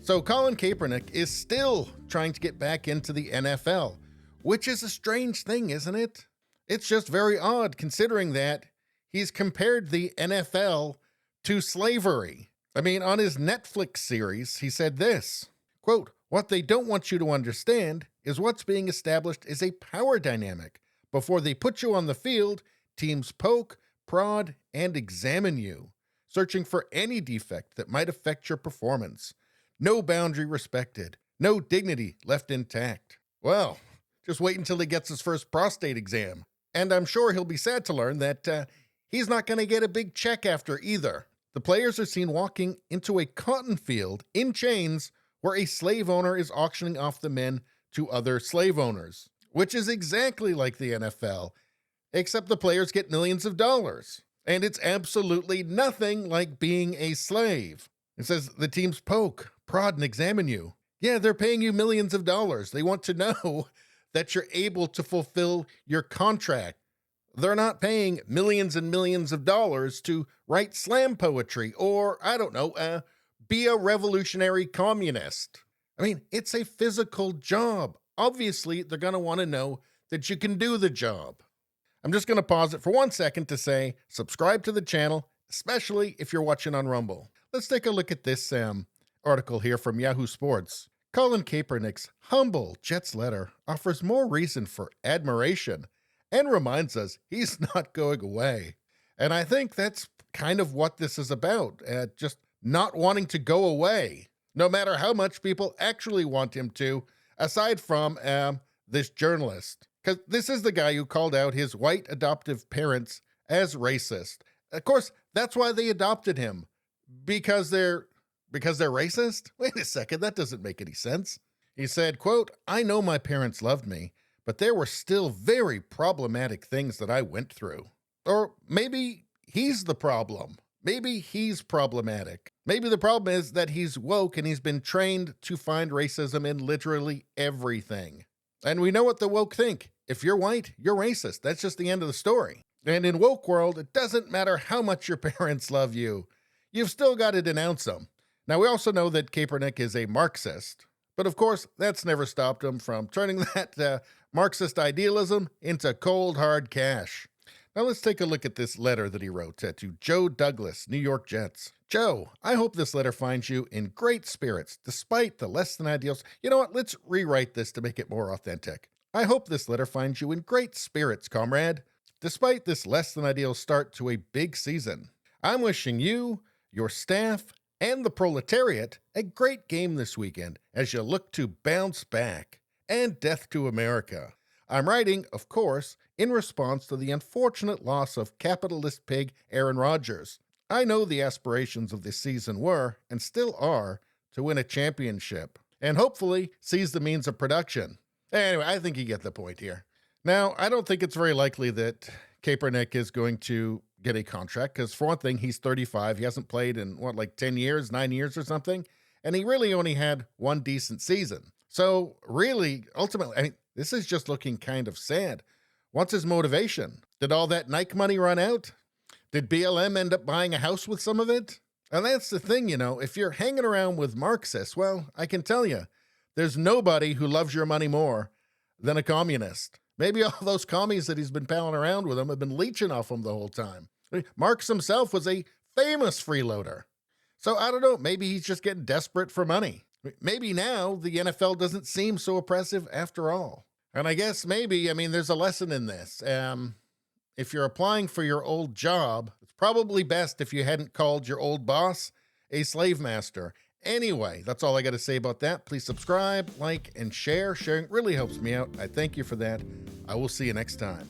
So Colin Kaepernick is still trying to get back into the NFL, which is a strange thing, isn't it? It's just very odd considering that he's compared the NFL to slavery. I mean, on his Netflix series, he said this, quote, "What they don't want you to understand is what's being established is a power dynamic. Before they put you on the field, teams poke, prod, and examine you, searching for any defect that might affect your performance. No boundary respected, no dignity left intact." Well, just wait until he gets his first prostate exam. And I'm sure he'll be sad to learn that he's not going to get a big check after either. The players are seen walking into a cotton field in chains where a slave owner is auctioning off the men to other slave owners, which is exactly like the NFL, except the players get millions of dollars. And it's absolutely nothing like being a slave. It says the teams poke, prod, and examine you. Yeah, they're paying you millions of dollars. They want to know that you're able to fulfill your contract. They're not paying millions and millions of dollars to write slam poetry or, I don't know, be a revolutionary communist. I mean, it's a physical job. Obviously, they're going to want to know that you can do the job. I'm just going to pause it for 1 second to say subscribe to the channel, especially if you're watching on Rumble. Let's take a look at this article here from Yahoo Sports. Colin Kaepernick's humble Jets letter offers more reason for admiration and reminds us he's not going away. And I think that's kind of what this is about, just not wanting to go away, no matter how much people actually want him to, aside from this journalist. Because this is the guy who called out his white adoptive parents as racist. Of course, that's why they adopted him. Because they're racist? Wait a second, that doesn't make any sense. He said, quote, "I know my parents loved me, but there were still very problematic things that I went through." Or maybe he's the problem. Maybe he's problematic. Maybe the problem is that he's woke and he's been trained to find racism in literally everything. And we know what the woke think. If you're white, you're racist. That's just the end of the story. And in woke world, it doesn't matter how much your parents love you. You've still got to denounce them. Now, we also know that Kaepernick is a Marxist. But of course, that's never stopped him from turning that Marxist idealism into cold, hard cash. Now let's take a look at this letter that he wrote to Joe Douglas, New York Jets. Joe, I hope this letter finds you in great spirits, despite the less than ideal... You know what? Let's rewrite this to make it more authentic. I hope this letter finds you in great spirits, comrade, despite this less than ideal start to a big season. I'm wishing you, your staff, and the proletariat a great game this weekend as you look to bounce back. And death to America. I'm writing, of course, in response to the unfortunate loss of capitalist pig Aaron Rodgers. I know the aspirations of this season were, and still are, to win a championship, and hopefully seize the means of production. Anyway, I think you get the point here. Now, I don't think it's very likely that Kaepernick is going to get a contract, because for one thing, he's 35. He hasn't played in, 10 years, 9 years or something, and he really only had one decent season. So really, ultimately, I mean, this is just looking kind of sad. What's his motivation? Did all that Nike money run out? Did BLM end up buying a house with some of it? And that's the thing, if you're hanging around with Marxists, well, I can tell you, there's nobody who loves your money more than a communist. Maybe all those commies that he's been palling around with him have been leeching off him the whole time. Marx himself was a famous freeloader. So I don't know, maybe he's just getting desperate for money. Maybe now the NFL doesn't seem so oppressive after all. And I guess maybe, there's a lesson in this. If you're applying for your old job, it's probably best if you hadn't called your old boss a slave master. Anyway, that's all I got to say about that. Please subscribe, like, and share. Sharing really helps me out. I thank you for that. I will see you next time.